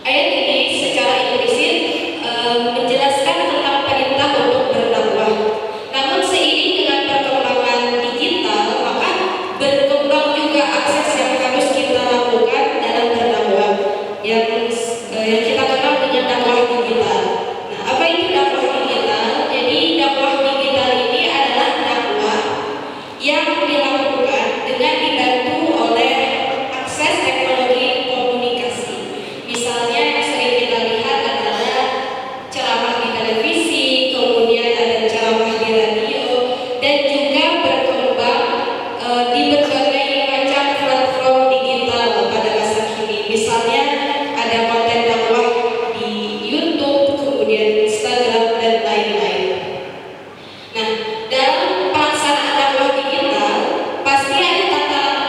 Ayat ini secara implisit menjelaskan tentang perintah untuk berdakwah. Namun seiring dengan perkembangan digital, maka berkembang juga akses yang harus kita lakukan dalam berdakwah, yang kita kenal dengan dakwah digital. Nah, apa itu dakwah digital? Jadi dakwah digital ini adalah dakwah yang dilakukan dengan dibantu oleh akses teknologi komunikasi. Misalnya yang sering kita lihat adalah ceramah di televisi, kemudian ada ceramah di radio, dan juga berkembang di berbagai macam platform digital pada masa kini. Misalnya ada konten dakwah di YouTube, kemudian Instagram, dan lain-lain. Nah, dalam pelaksanaan dakwah digital pasti ada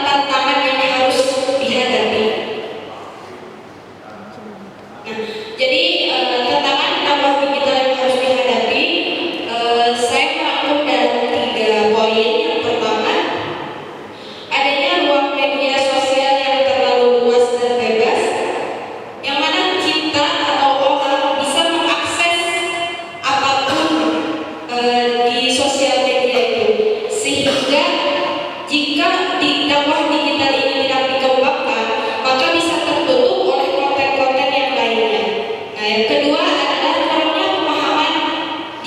tantangan yang harus dihadapi. Nah, jadi tantangan dakwah digital yang harus dihadapi, saya merangkum dalam 3 poin. Yang pertama, adanya ruang media sosial yang terlalu luas dan bebas, yang mana kita atau orang bisa mengakses apapun di sosial media itu, sehingga jika di dakwah digital ini tidak dikembangkan, maka bisa tertutup oleh konten-konten yang lainnya. Nah, yang kedua adalah kurangnya pemahaman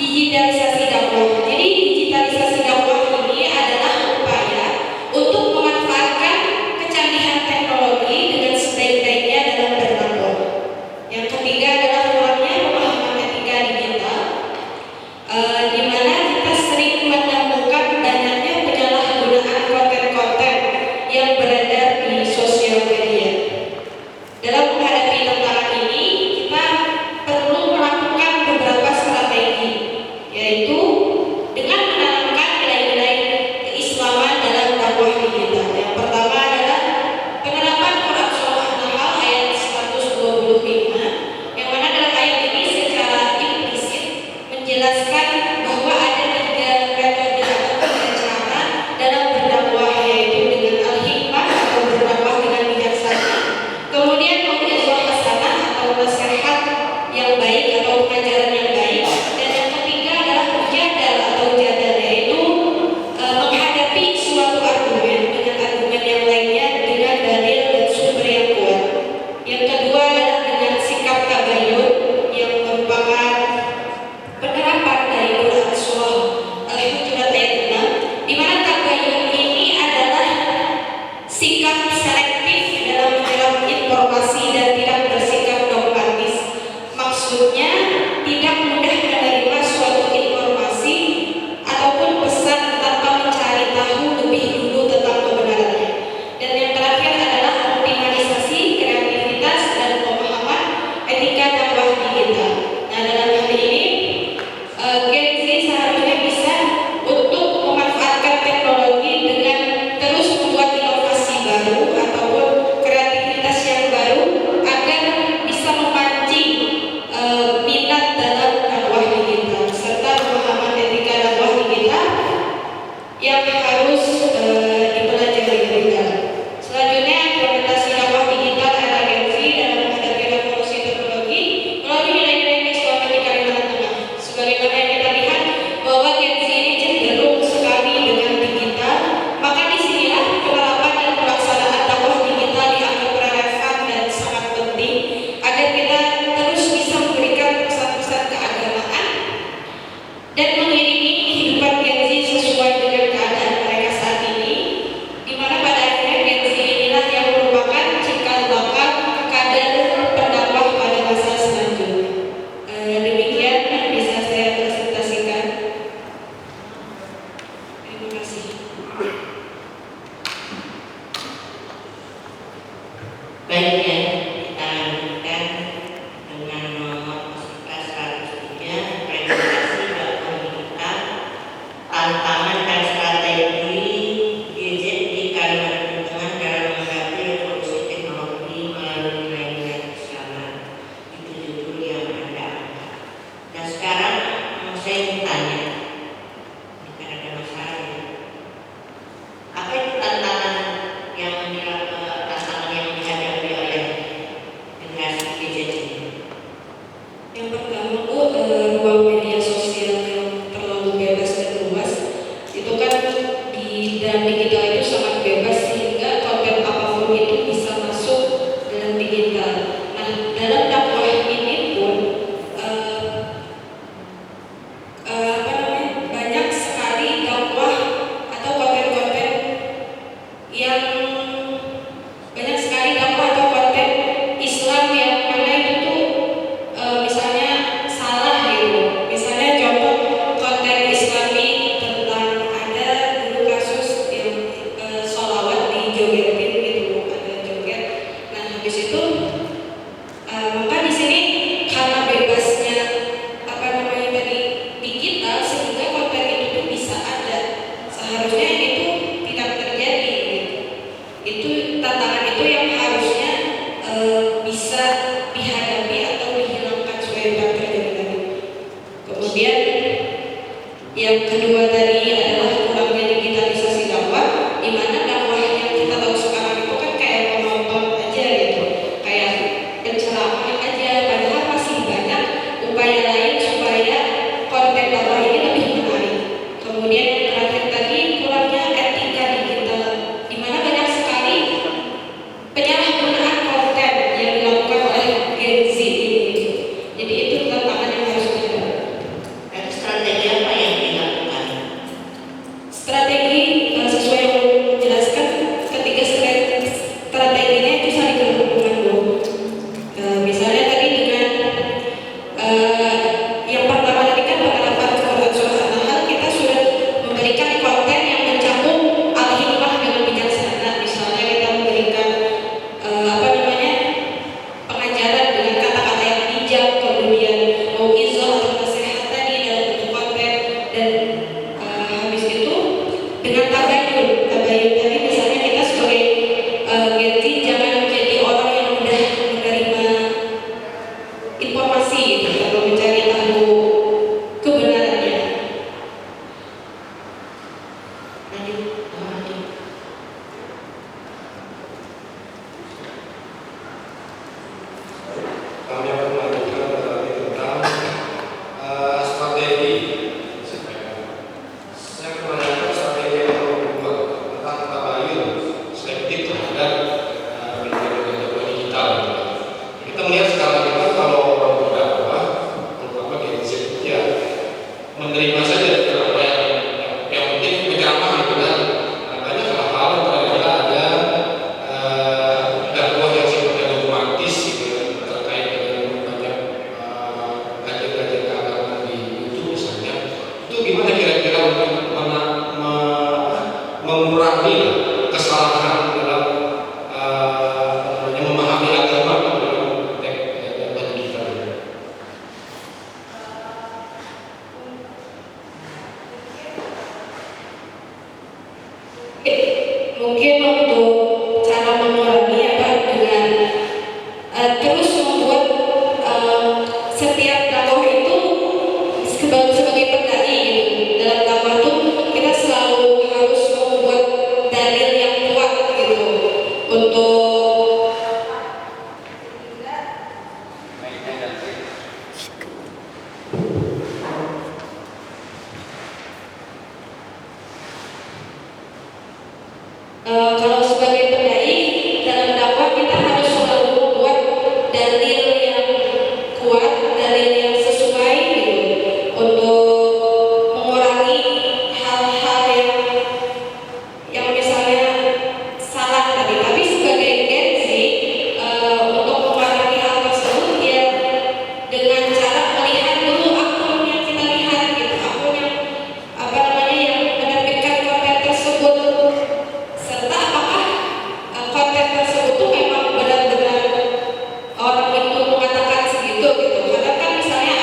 digitalisasi dakwah. Jadi digitalisasi dakwah ini adalah upaya untuk memanfaatkan kecanggihan teknologi dengan sebaik-baiknya dalam berdakwah. Yang ketiga adalah kurangnya pemahaman etika digital, di mana kita sering menemukan banyaknya penyalahgunaan konten-konten yang beredar di sosial media. Dalam menghadapi tantangan ini, kita perlu melakukan beberapa strategi, yaitu dengan menanamkan nilai-nilai keislaman dalam dakwah digital. Yang pertama adalah penerapan Quran Surah An-Nahl ayat 125, yang mana dalam ayat ini secara implisit menjelaskan bahwa ada 3 metode atau 3 cara dalam berdakwah, yaitu dengan al-hikmah atau berdakwah dengan bijaksana, kemudian mau'izah hasanah atau nasihat yang baik atau pengajaran yang baik, dan yang ketiga adalah mujadal atau jadal, yaitu menghadapi suatu argumen dengan argumen yang lainnya dengan dalil dan sumber yang kuat. Yang kedua adalah dengan sikap tabayun, yang merupakan penerapan dari Quran Surah Al-Hujurat ayat 6, di mana tabayun ini adalah sikap selektif dalam menyerap informasi dan tidak bersikap dogmatis. Maksudnya tidak mudah menerima suatu informasi ataupun pesan tanpa mencari tahu lebih dulu tentang kebenarannya. Dan yang terakhir adalah optimalisasi kreativitas dan pemahaman etika dakwah digital. Nah, dalam hal ini Gen Z seharusnya bisa untuk memanfaatkan teknologi dengan terus membuat inovasi baru ataupun kreativitas yang baru agar bisa memancing minat dalam dakwah digital serta pemahaman etika dakwah digital yang harus dipelajari lebih dalam. Selanjutnya, implementasi dakwah digital era Gen Z dalam menghadapi revolusi teknologi melalui nilai-nilai keislaman di Kalimantan Tengah. Sebagaimana yang kita lihat bahwa Gen Z ini cenderung sekali dengan digital, maka disinilah penerapan dan pelaksanaan dakwah digital dianggap relevan dan sangat penting agar kita terus bisa memberikan pesan-pesan keagamaan dan mengiringi kehidupan Gen Z sesuai dengan keadaan mereka Nah, dalam dakwah ini pun banyak sekali dakwah atau konten-konten yang banyak sekali dakwah atau konten Islam yang mana itu tuh misalnya salah gitu. Misalnya contoh konten Islami tentang ada dulu kasus yang sholawat dijogetin gitu, ada joget. Nah habis itu maka di sini karena bebasnya tadi digital sehingga konten itu tuh bisa ada. Seharusnya itu tidak terjadi gitu. Itu tantangan itu yang harusnya bisa dihadapi atau dihilangkan supaya tidak terjadi lagi. Kemudian yang kedua tadi adalah kurangnya digitalisasi dakwah, di mana dakwah yang kita tahu sekarang itu kan kayak menonton aja gitu, kayak pencerahan aja, padahal masih banyak upaya lain supaya konten dakwah ini lebih menarik. Kemudian yang terakhir tadi kurangnya etika digital, di mana banyak sekali penyalahgunaan konten yang dilakukan oleh Gen Z ini. Jadi itu tantangan yang harus kita. Dan strategi apa yang dilakukan? Strategi sesuai yang belum menjelaskan, ketiga strateginya itu saling berhubungan dulu. Misalnya tadi dengan yang pertama tadi kan penerapan Quran surah An-Nahl, kita sudah memberikan konten yang mencakup al-hikmah dengan bijaksana. Misalnya kita memberikan pengajaran dengan kata-kata yang bijak, kemudian mauizah atau nasihat tadi dalam bentuk konten, dan habis itu dengan tabayun tadi misalnya kita sebagai Gen Z jangan menjadi orang yang mudah menerima informasi gitu, atau mencari tahu kebenarannya. Lanjut. Kami akan melanjutkan tentang strategi. Saya akan menanyakan strategi yang kedua tentang tabayun selektif terhadap media digital. Kita melihat sekarang kita kalau orang berdakwah, terutama Gen Z, ya menerima saja apa yang penting menceramah gitu kan. Banyak hal-hal ternyata ada dakwah yang sifatnya dogmatis gitu ya, terkait dengan banyak kajian-kajian keagamaan di YouTube misalnya. Itu gimana kira-kira untuk mengurangi kesalahan dalam memahami agama dalam konteks dakwah digital? Mungkin untuk cara mengurangi dengan terus membuat setiap dakwah itu sebagai pendai gitu. Dalam dakwah itu kita selalu harus membuat dalil yang kuat gitu untuk kalau sebagai pendai dalam dakwah kita harus selalu membuat dalil yang kuat, dalil yang sesuai gitu, untuk mengurangi hal-hal yang misalnya salah tadi. Tapi sebagai Gen Z, untuk mengurangi hal tersebut ya dengan cara melihat dulu akun yang kita lihat gitu, akun yang yang menerbitkan konten tersebut, serta apakah konten tersebut tuh memang benar-benar orang itu mengatakan segitu gitu. Karena kan misalnya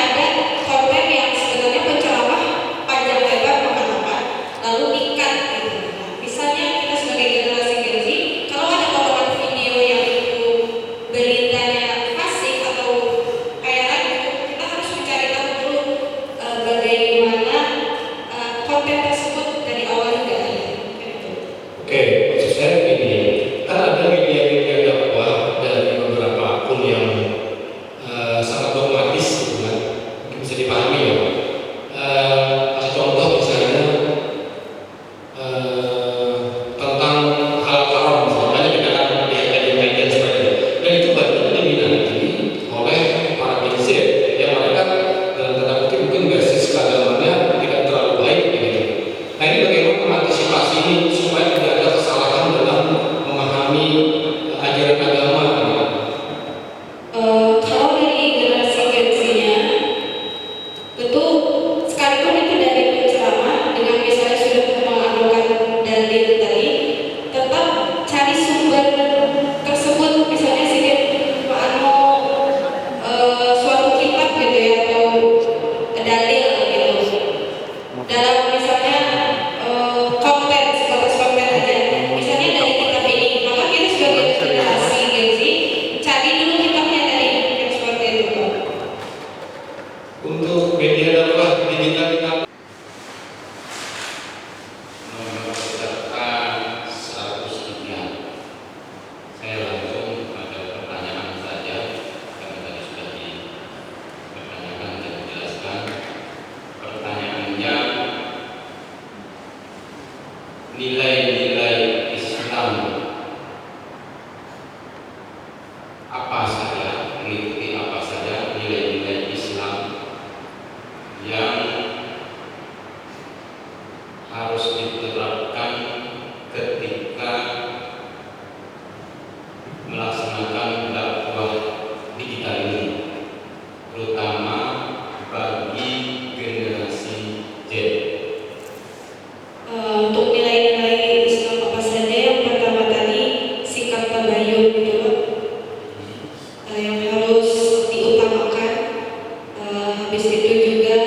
harus diutamakan. Habis itu juga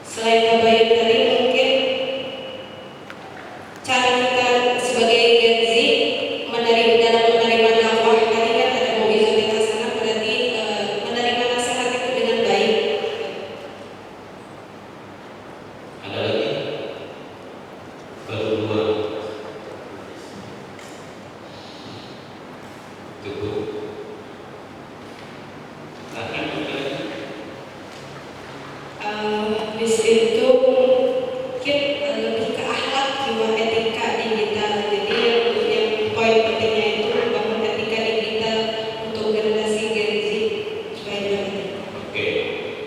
selain tabayun tadi, mungkin cara kita sebagai Gen Z dalam menerima dakwah tadi kan ada mau'izatul hasanah, berarti menerima nasihat itu dengan baik. Ada lagi? Baru 2. Cukup. Silahkan ada lagi? Habis itu mungkin lebih ke akhlak jiwa etika digital. Jadi yang poin pentingnya itu membangun etika digital untuk generasi Gen Z supaya lebih. Oke.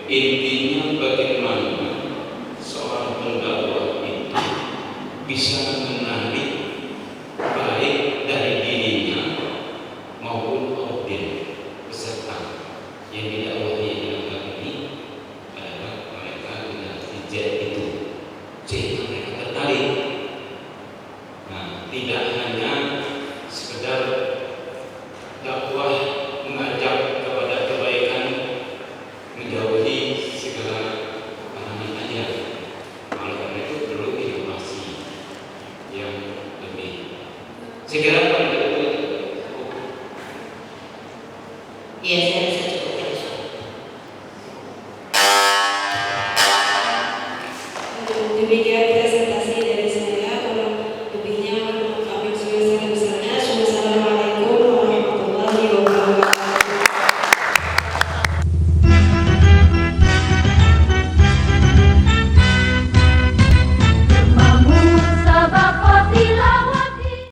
Intinya bagaimana seorang pendakwah itu bisa menarik baik dari dirinya maupun audiens peserta yang didakwahi dalam hal ini adalah mereka generasi Z itu, sehingga mereka tertarik. Nah, tidak hanya sekedar dakwah mengajak kepada kebaikan, menjauhi segala larangan aja. Oleh karena itu perlu inovasi yang lebih. Segera Pak. Ya, saya